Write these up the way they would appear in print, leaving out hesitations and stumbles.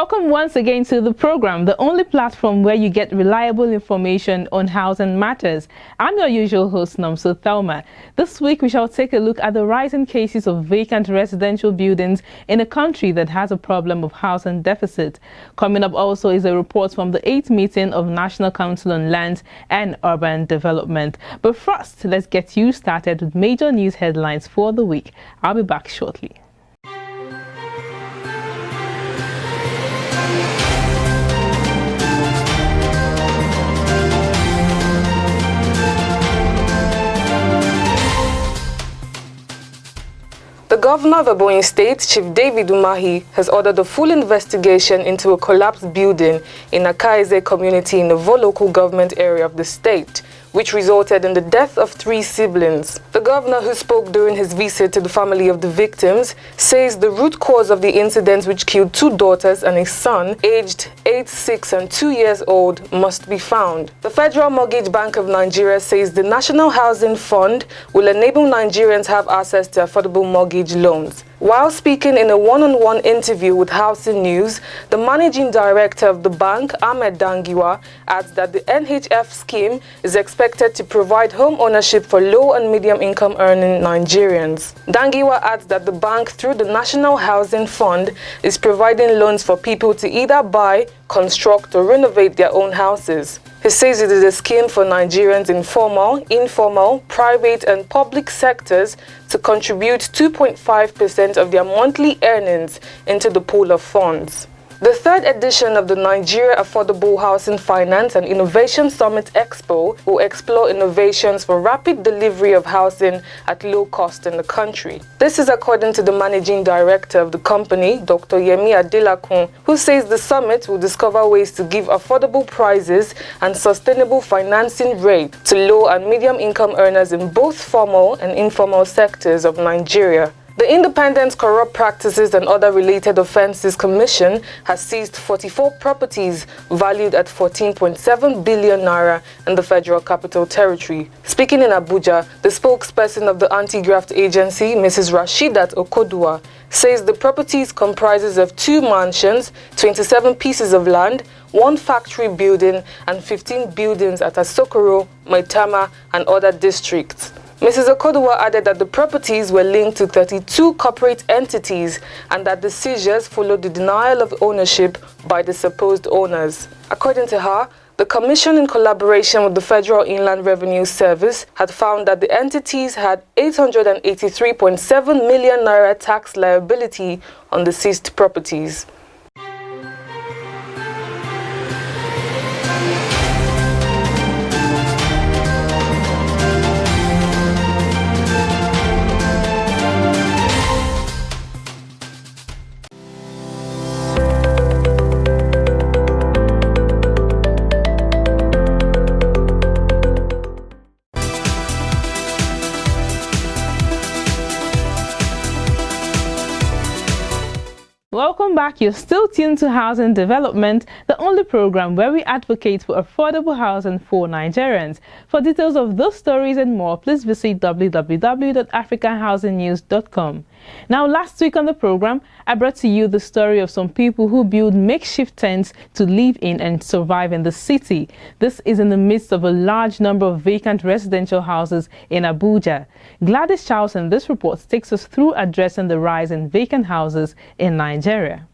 Welcome once again to the program, the only platform where you get reliable information on housing matters. I'm your usual host, Nomso Thelma. This week we shall take a look at the rising cases of vacant residential buildings in a country that has a problem of housing deficit. Coming up also is a report from the 8th meeting of National Council on Land and Urban Development. But first, let's get you started with major news headlines for the week. I'll be back shortly. The governor of Ebonyi State, Chief David Umahi, has ordered a full investigation into a collapsed building in Akaeze community in the Vo local government area of the state, which resulted in the death of 3 siblings. The governor, who spoke during his visit to the family of the victims, says the root cause of the incident, which killed 2 daughters and a son aged 8, 6 and 2 years old, must be found. The Federal Mortgage Bank of Nigeria says the National Housing Fund will enable Nigerians have access to affordable mortgage loans. While speaking in a one-on-one interview with Housing News, the managing director of the bank, Ahmed Dangiwa, adds that the NHF scheme is expected to provide home ownership for low and medium income earning Nigerians. Dangiwa adds that the bank, through the National Housing Fund, is providing loans for people to either buy, construct or renovate their own houses. He says it is a scheme for Nigerians in formal, informal, private and public sectors to contribute 2.5% of their monthly earnings into the pool of funds. The 3rd edition of the Nigeria Affordable Housing Finance and Innovation Summit Expo will explore innovations for rapid delivery of housing at low cost in the country. This is according to the managing director of the company, Dr. Yemi Adelakun, who says the summit will discover ways to give affordable prices and sustainable financing rate to low and medium income earners in both formal and informal sectors of Nigeria. The Independent Corrupt Practices and Other Related Offences Commission has seized 44 properties valued at 14.7 billion naira in the Federal Capital Territory. Speaking in Abuja, the spokesperson of the Anti-Graft Agency, Mrs. Rashidat Okodua, says the properties comprises of 2 mansions, 27 pieces of land, 1 factory building and 15 buildings at Asokoro, Maitama and other districts. Mrs. Okodua added that the properties were linked to 32 corporate entities and that the seizures followed the denial of ownership by the supposed owners. According to her, the Commission, in collaboration with the Federal Inland Revenue Service, had found that the entities had 883.7 million naira tax liability on the seized properties. Welcome back. You're still tuned to Housing Development, the only program where we advocate for affordable housing for Nigerians. For details of those stories and more, please visit www.africanhousingnews.com. Now, last week on the program, I brought to you the story of some people who build makeshift tents to live in and survive in the city. This is in the midst of a large number of vacant residential houses in Abuja. Gladys Charles in this report takes us through addressing the rise in vacant houses in Nigeria.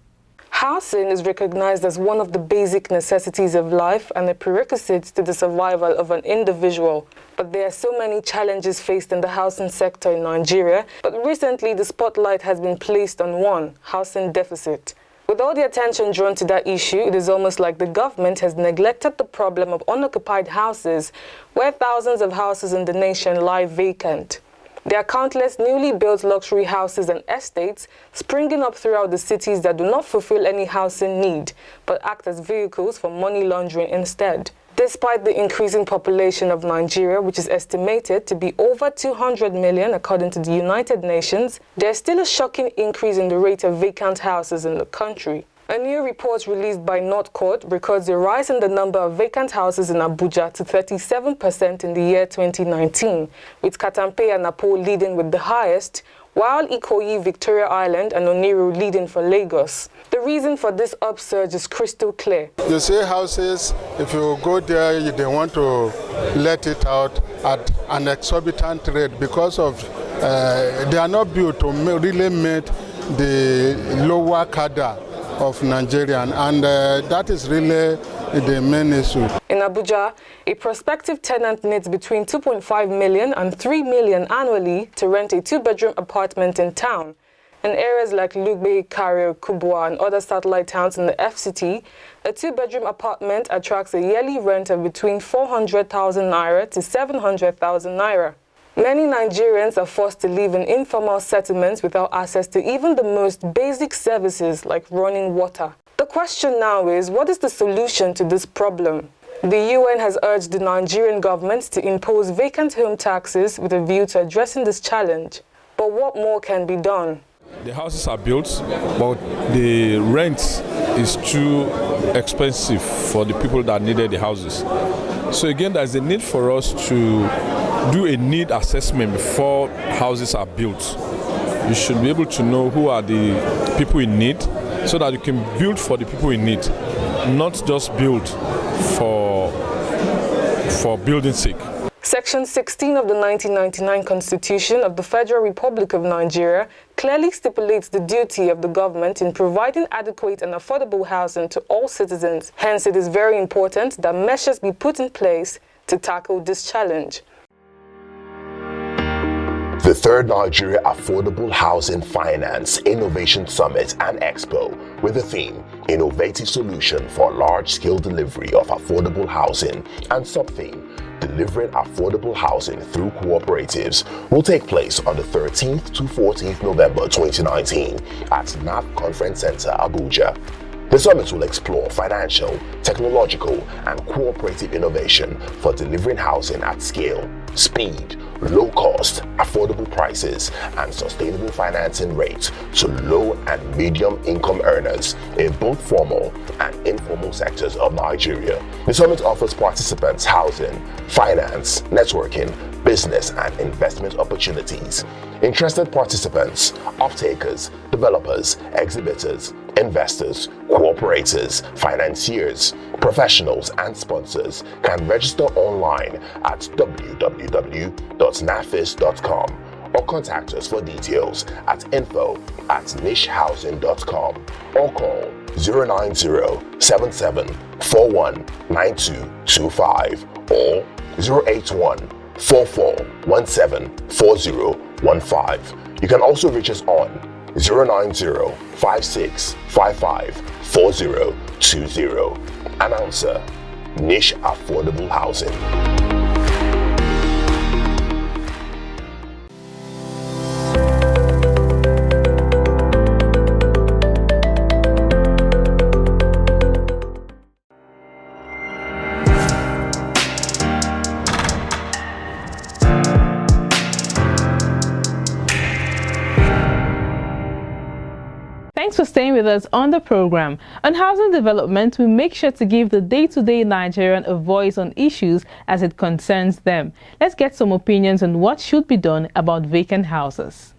Housing is recognized as one of the basic necessities of life and a prerequisite to the survival of an individual. But there are so many challenges faced in the housing sector in Nigeria, but recently the spotlight has been placed on one: housing deficit. With all the attention drawn to that issue, it is almost like the government has neglected the problem of unoccupied houses, where thousands of houses in the nation lie vacant. There are countless newly built luxury houses and estates springing up throughout the cities that do not fulfill any housing need, but act as vehicles for money laundering instead. Despite the increasing population of Nigeria, which is estimated to be over 200 million according to the United Nations, there is still a shocking increase in the rate of vacant houses in the country. A new report released by Northcourt records a rise in the number of vacant houses in Abuja to 37% in the year 2019, with Katampe and Napo leading with the highest, while Ikoyi, Victoria Island and Oniru leading for Lagos. The reason for this upsurge is crystal clear. You see houses, if you go there, they want to let it out at an exorbitant rate because of they are not built to really meet the lower cadre of Nigerian, and that is really the main issue. In Abuja, a prospective tenant needs between 2.5 million and 3 million annually to rent a two-bedroom apartment in town. In areas like Lugbe, Kare, Kubwa and other satellite towns in the FCT, a two-bedroom apartment attracts a yearly rent of between 400,000 naira to 700,000 naira. Many Nigerians are forced to live in informal settlements without access to even the most basic services like running water. The question now is, what is the solution to this problem? The UN has urged the Nigerian government to impose vacant home taxes with a view to addressing this challenge. But what more can be done? The houses are built, but the rent is too expensive for the people that needed the houses. So again, there's a need for us to do a need assessment before houses are built. You should be able to know who are the people in need so that you can build for the people in need, not just build for building's sake. Section 16 of the 1999 Constitution of the Federal Republic of Nigeria clearly stipulates the duty of the government in providing adequate and affordable housing to all citizens. Hence, it is very important that measures be put in place to tackle this challenge. The third Nigeria Affordable Housing Finance Innovation Summit and Expo with the theme Innovative Solution for Large-Scale Delivery of Affordable Housing and sub-theme Delivering Affordable Housing Through Cooperatives will take place on the 13th to 14th November 2019 at NAF Conference Center, Abuja. The summit will explore financial, technological, and cooperative innovation for delivering housing at scale, speed, low cost, affordable prices, and sustainable financing rates to low and medium income earners in both formal and informal sectors of Nigeria. The summit offers participants housing, finance, networking, business, and investment opportunities. Interested participants, off-takers, developers, exhibitors, investors, cooperators, financiers, professionals, and sponsors can register online at www.nafis.com or contact us for details at info@nichehousing.com or call 090-7741-9225 or 081-4417-4015. You can also reach us on 090-5655-4020. Announcer, Niche Affordable Housing. Thanks for staying with us on the program. On housing development, we make sure to give the day-to-day Nigerian a voice on issues as it concerns them. Let's get some opinions on what should be done about vacant houses.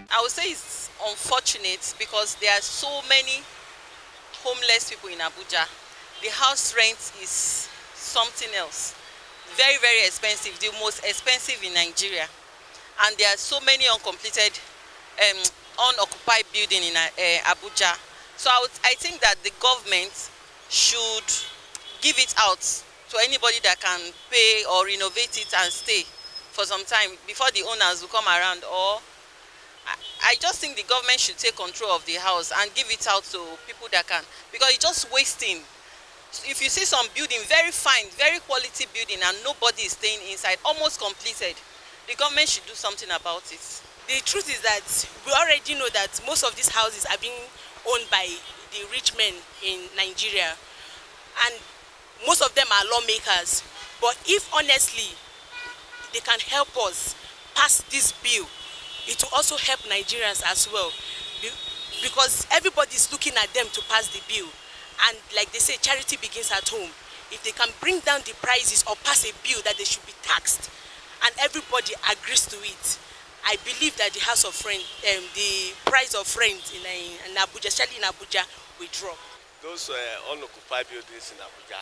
I would say it's unfortunate because there are so many homeless people in Abuja. The house rent is something else. Very, very expensive, the most expensive in Nigeria. And there are so many uncompleted, unoccupied buildings in Abuja. So I think that the government should give it out to anybody that can pay or renovate it and stay for some time before the owners will come around. Or I just think the government should take control of the house and give it out to people that can, because it's just wasting. If you see some building, very fine, very quality building, and nobody is staying inside, almost completed, the government should do something about it. The truth is that we already know that most of these houses are being owned by the rich men in Nigeria, and most of them are lawmakers. But if honestly they can help us pass this bill, it it will also help Nigerians as well, because everybody is looking at them to pass the bill. And like they say, charity begins at home. If they can bring down the prices or pass a bill that they should be taxed, and everybody agrees to it, I believe that the House of Rent, the price of rent in Abuja, especially in Abuja, will drop. Those unoccupied buildings in Abuja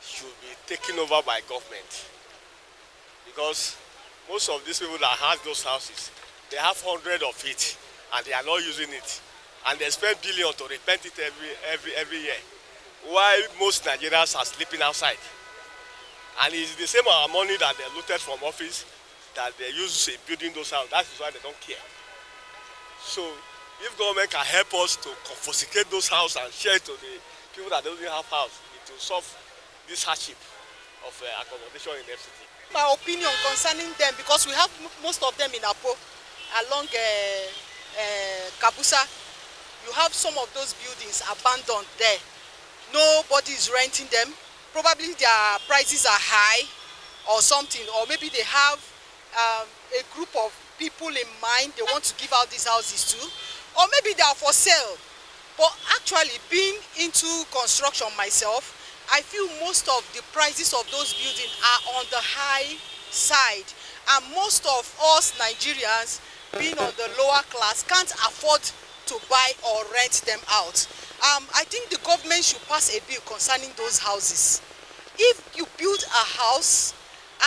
should be taken over by government, because most of these people that have those houses, they have hundreds of it and they are not using it, and they spend billions to repaint it every year, while most Nigerians are sleeping outside. And it's the same amount of money that they looted from office that they use in building those houses. That is why they don't care. So if government can help us to confiscate those houses and share it to the people that don't even have house, it will solve this hardship of accommodation in FCT. My opinion concerning them, because we have most of them in Apo, along Kabusa, you have some of those buildings abandoned there. Nobody is renting them. Probably their prices are high or something, or maybe they have a group of people in mind they want to give out these houses to, or maybe they are for sale. But actually, being into construction myself, I feel most of the prices of those buildings are on the high side, and most of us Nigerians, being on the lower class, can't afford to buy or rent them out. I think the government should pass a bill concerning those houses. If you build a house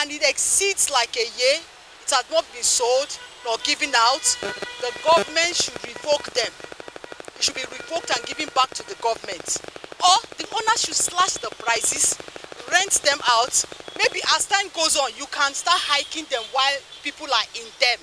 and it exceeds like a year, it has not been sold nor given out, the government should revoke them. It should be revoked and given back to the government. Or the owner should slash the prices, rent them out. Maybe as time goes on, you can start hiking them while people are in them.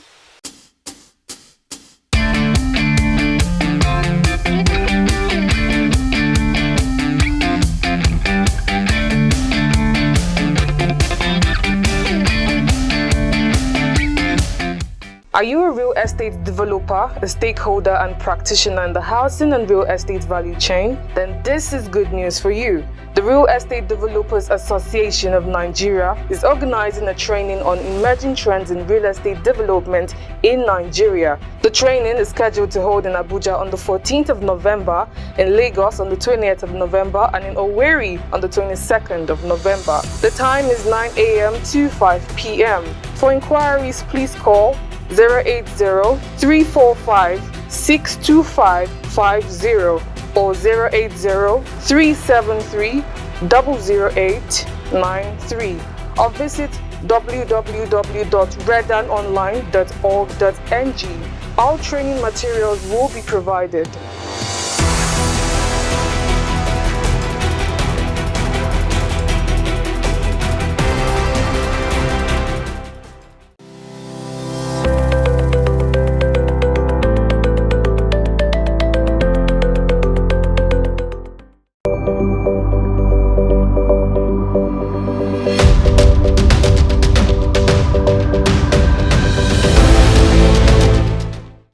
Are you a real estate developer, a stakeholder and practitioner in the housing and real estate value chain? Then this is good news for you. The Real Estate Developers Association of Nigeria is organizing a training on emerging trends in real estate development in Nigeria. The training is scheduled to hold in Abuja on the 14th of November, in Lagos on the 20th of November, and in Owerri on the 22nd of November. The time is 9 a.m. to 5 p.m. For inquiries, please call 080-345-62550 or 080-373-00893 or visit www.redanonline.org.ng. All training materials will be provided.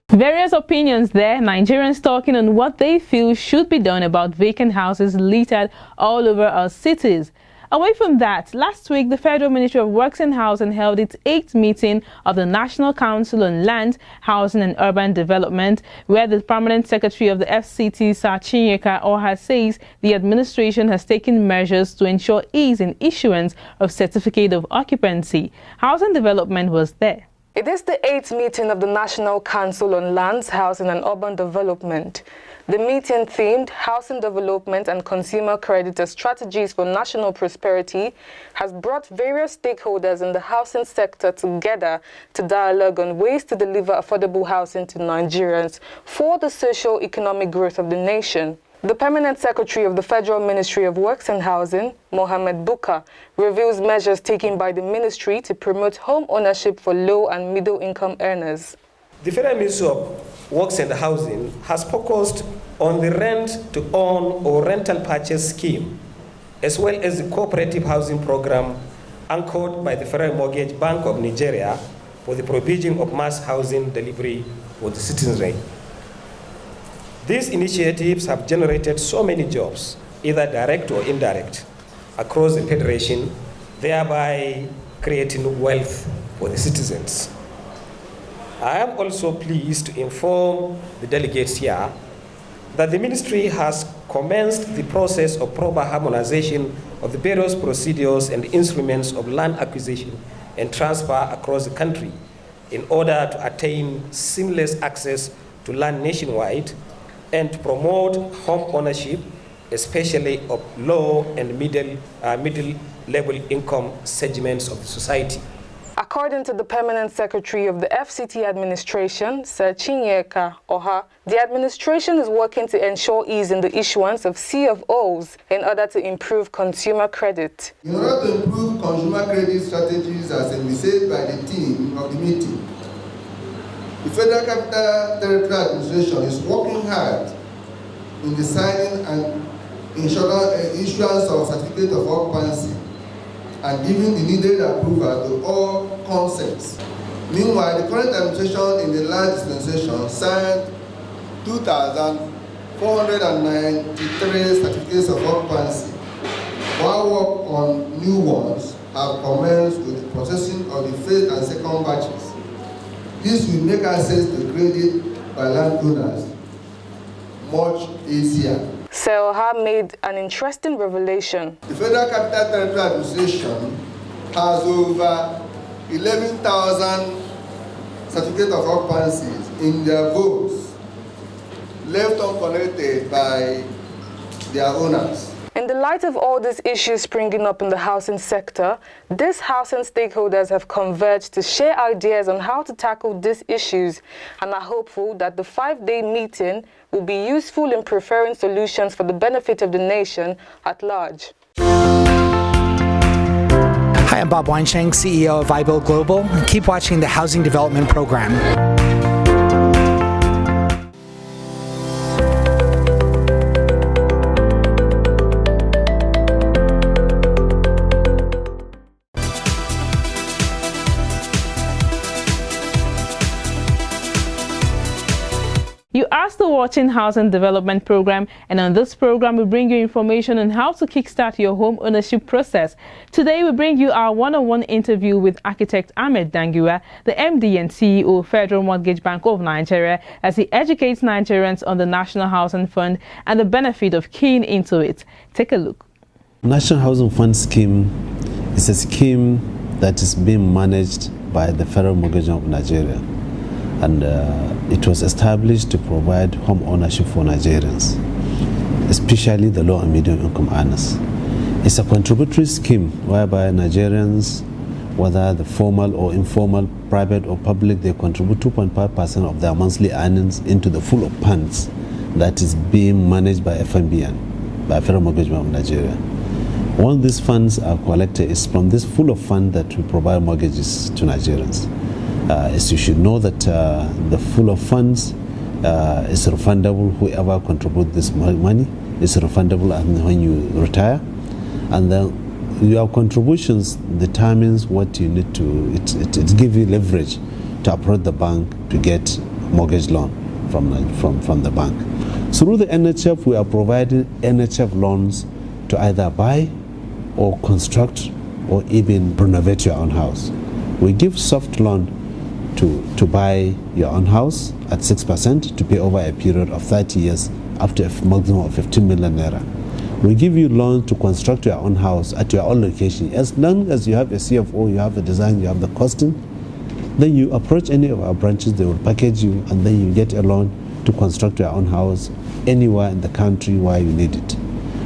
Various opinions there, Nigerians talking on what they feel should be done about vacant houses littered all over our cities. Away from that, last week the Federal Ministry of Works and Housing held its 8th meeting of the National Council on Land, Housing and Urban Development, where the Permanent Secretary of the FCT, Sir Chinyeka Oha, says the administration has taken measures to ensure ease in issuance of certificate of occupancy. Housing development was there. It is the 8th meeting of the National Council on Lands, Housing and Urban Development. The meeting themed Housing Development and Consumer Credit Strategies for National Prosperity has brought various stakeholders in the housing sector together to dialogue on ways to deliver affordable housing to Nigerians for the socio-economic growth of the nation. The Permanent Secretary of the Federal Ministry of Works and Housing, Mohammed Buka, reveals measures taken by the ministry to promote home ownership for low and middle income earners. The Federal Ministry of Works and Housing has focused on the rent-to-own or rental purchase scheme, as well as the cooperative housing program anchored by the Federal Mortgage Bank of Nigeria for the provision of mass housing delivery for the citizenry. These initiatives have generated so many jobs, either direct or indirect, across the Federation, thereby creating wealth for the citizens. I am also pleased to inform the delegates here that the ministry has commenced the process of proper harmonization of the various procedures and instruments of land acquisition and transfer across the country in order to attain seamless access to land nationwide and to promote home ownership, especially of low and middle level income segments of the society. According to the Permanent Secretary of the FCT administration, Sir Chinyeka Oha, the administration is working to ensure ease in the issuance of CFOs in order to improve consumer credit. In order to improve consumer credit strategies as envisaged by the team of the meeting, the Federal Capital Territory Administration is working hard in designing and issuance of certificate of occupancy and giving the needed approval to all concepts. Meanwhile, the current administration in the land dispensation signed 2,493 certificates of occupancy, while work on new ones have commenced with the processing of the first and second batches. This will make access to credit by landowners much easier. Selha made an interesting revelation. The Federal Capital Territory Administration has over 11,000 certificates of occupancies in their votes left unconnected by their owners. In the light of all these issues springing up in the housing sector, these housing stakeholders have converged to share ideas on how to tackle these issues and are hopeful that the 5-day meeting will be useful in preferring solutions for the benefit of the nation at large. Hi, I'm Bob Weinsheng, CEO of iBuild Global. Keep watching the Housing Development Program. You are still watching Housing Development Program, and on this program we bring you information on how to kickstart your home ownership process. Today we bring you our one-on-one interview with architect Ahmed Dangiwa, the MD and CEO of Federal Mortgage Bank of Nigeria, as he educates Nigerians on the National Housing Fund and the benefit of keying into it. Take a look. National Housing Fund scheme is a scheme that is being managed by the Federal Mortgage Bank of Nigeria. And it was established to provide home ownership for Nigerians, especially the low and medium income earners. It's a contributory scheme whereby Nigerians, whether the formal or informal, private or public, they contribute 2.5% of their monthly earnings into the pool of funds that is being managed by FMBN, by Federal Mortgage Bank of Nigeria. All these funds are collected is from this pool of funds that we provide mortgages to Nigerians. As you should know that the pool of funds is refundable. Whoever contributes this money is refundable when you retire, and then your contributions determines what you need to. It gives you leverage to approach the bank to get mortgage loan from the bank. Through the NHF, we are providing NHF loans to either buy or construct or even renovate your own house. We give soft loan to buy your own house at 6% to pay over a period of 30 years up to a maximum of 15 million naira. We give you loan to construct your own house at your own location. As long as you have a CFO, you have the design, you have the costing, then you approach any of our branches, they will package you, and then you get a loan to construct your own house anywhere in the country where you need it.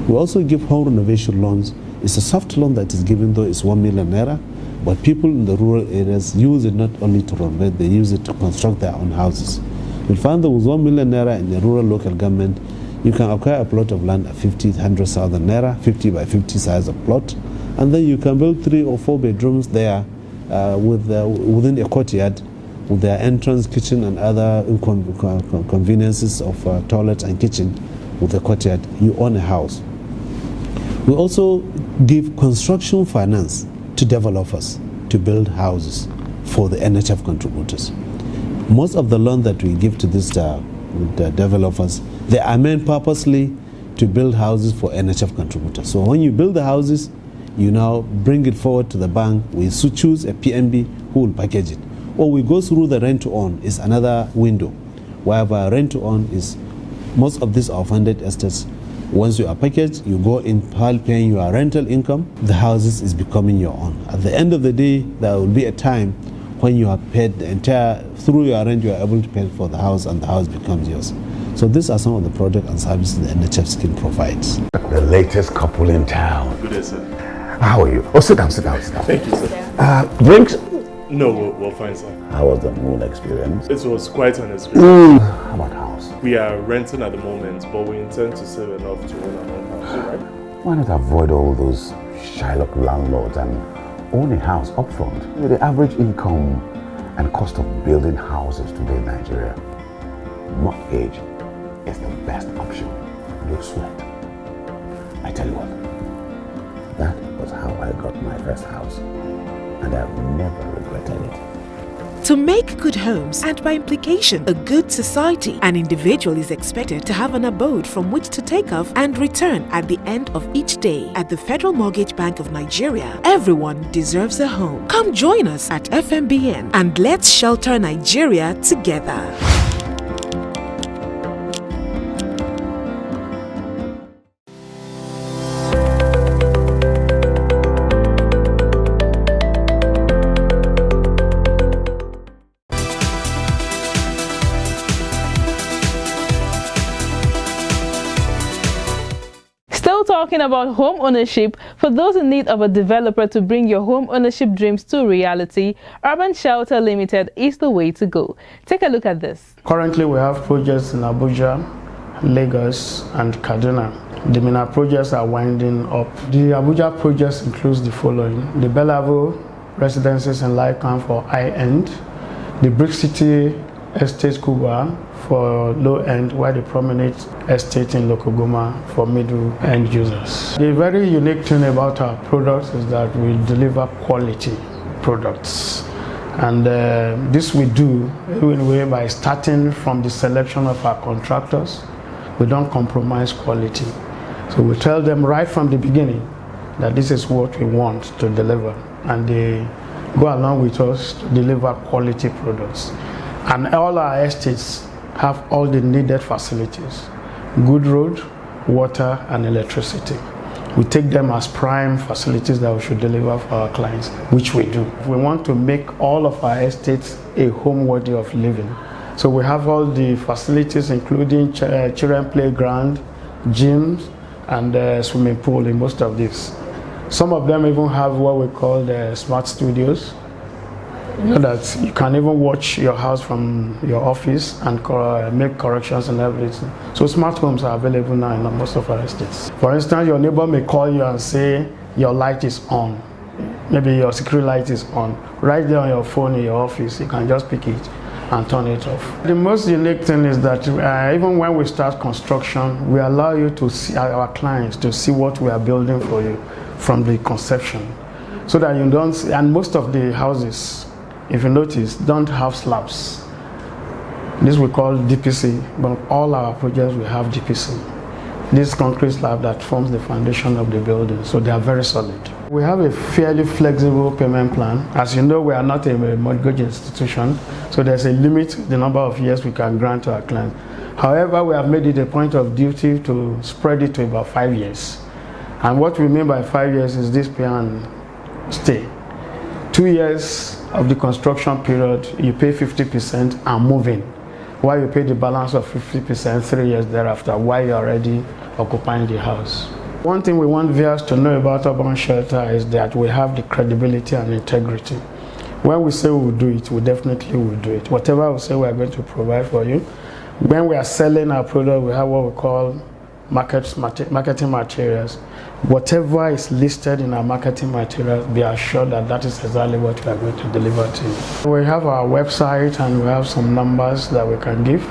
We also give home renovation loans. It's a soft loan that is given, though it's 1 million naira. But people in the rural areas use it not only to renovate, they use it to construct their own houses. We found that with 1 million naira in the rural local government, you can acquire a plot of land at 100,000 naira, 50 by 50 size of plot, and then you can build 3 or 4 bedrooms there within a courtyard with their entrance, kitchen, and other conveniences of toilet and kitchen with the courtyard. You own a house. We also give construction finance to developers to build houses for the NHF contributors. Most of the loan that we give to these the developers, they are meant purposely to build houses for NHF contributors. So when you build the houses, you now bring it forward to the bank. We choose a PNB who will package it. Or we go through the rent to own is another window, whereby rent to own is most of these are funded estates. Once you are packaged, you go in while paying your rental income, the houses is becoming your own. At the end of the day, there will be a time when you have paid the entire, through your rent, you are able to pay for the house and the house becomes yours. So these are some of the products and services the NHF scheme provides. The latest couple in town. Good day, sir. How are you? Oh, sit down, sit down, sit down. Thank you, sir. Drinks? No, we're fine, sir. How was the moon experience? It was quite an experience. How about house? We are renting at the moment, but we intend to save enough to own our own house, right? Why not avoid all those Shylock landlords and own a house upfront? The average income and cost of building houses today in Nigeria, mortgage is the best option. No sweat. I tell you what, that was how I got my first house, and I've never regretted it. To make good homes, and by implication, a good society, an individual is expected to have an abode from which to take off and return at the end of each day. At the Federal Mortgage Bank of Nigeria, everyone deserves a home. Come join us at FMBN and let's shelter Nigeria together. Talking about home ownership, for those in need of a developer to bring your home ownership dreams to reality, Urban Shelter Limited is the way to go. Take a look at this. Currently, we have projects in Abuja, Lagos, and Kaduna. The Mina projects are winding up. The Abuja projects includes the following: the Bellavo residences in Lycan for high-end, the Brick City Estate Kuba for low-end, while the Promenade Estate in Lokogoma for middle-end users. The very unique thing about our products is that we deliver quality products. And this we do anyway by starting from the selection of our contractors. We don't compromise quality. So we tell them right from the beginning that this is what we want to deliver. And they go along with us to deliver quality products. And all our estates have all the needed facilities: good road, water, and electricity. We take them as prime facilities that we should deliver for our clients, which we do. We want to make all of our estates a home worthy of living. So we have all the facilities, including children playground, gyms, and swimming pool in most of these. Some of them even have what we call the smart studios, so that you can even watch your house from your office and make corrections and everything. So smart homes are available now in most of our estates. For instance, your neighbor may call you and say your light is on. Maybe your security light is on. Right there on your phone in your office, you can just pick it and turn it off. The most unique thing is that even when we start construction, we allow you to see our clients to see what we are building for you from the conception, so that you don't. And most of the houses, if you notice, don't have slabs. This we call DPC, but all our projects will have DPC. This concrete slab that forms the foundation of the building, so they are very solid. We have a fairly flexible payment plan. As you know, we are not a mortgage institution, so there's a limit the number of years we can grant to our clients. However, we have made it a point of duty to spread it to about 5 years. And what we mean by 5 years is this pay and stay. 2 years of the construction period, you pay 50% and move in, while you pay the balance of 50% 3 years thereafter, while you're already occupying the house. One thing we want viewers to know about Urban Shelter is that we have the credibility and integrity. When we say we will do it, we definitely will do it. Whatever we say we are going to provide for you. When we are selling our product, we have what we call marketing materials. Whatever is listed in our marketing materials, be assured that that is exactly what we are going to deliver to you. We have our website and we have some numbers that we can give.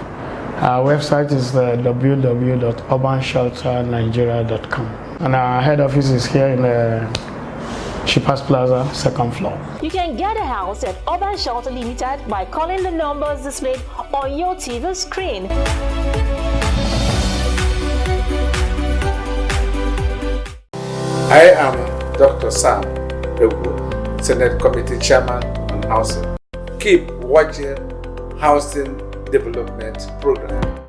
Our website is www.urbanshelternigeria.com, and our head office is here in Shippers Plaza, 2nd floor. You can get a house at Urban Shelter Limited by calling the numbers displayed on your TV screen. I am Dr. Sam Egu, Senate Committee Chairman on Housing. keep watching Housing Development Program.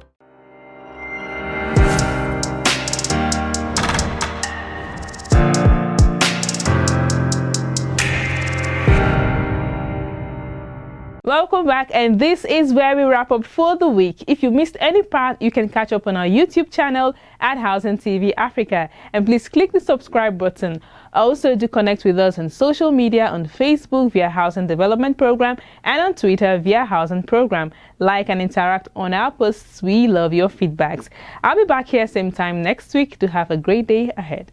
Welcome back, and this is where we wrap up for the week. If you missed any part, you can catch up on our YouTube channel at Housing TV Africa, and please click the subscribe button. Also, do connect with us on social media, on Facebook via Housing Development Program and on Twitter via Housing Program. Like and interact on our posts. We love your feedbacks. I'll be back here same time next week. To have a great day ahead.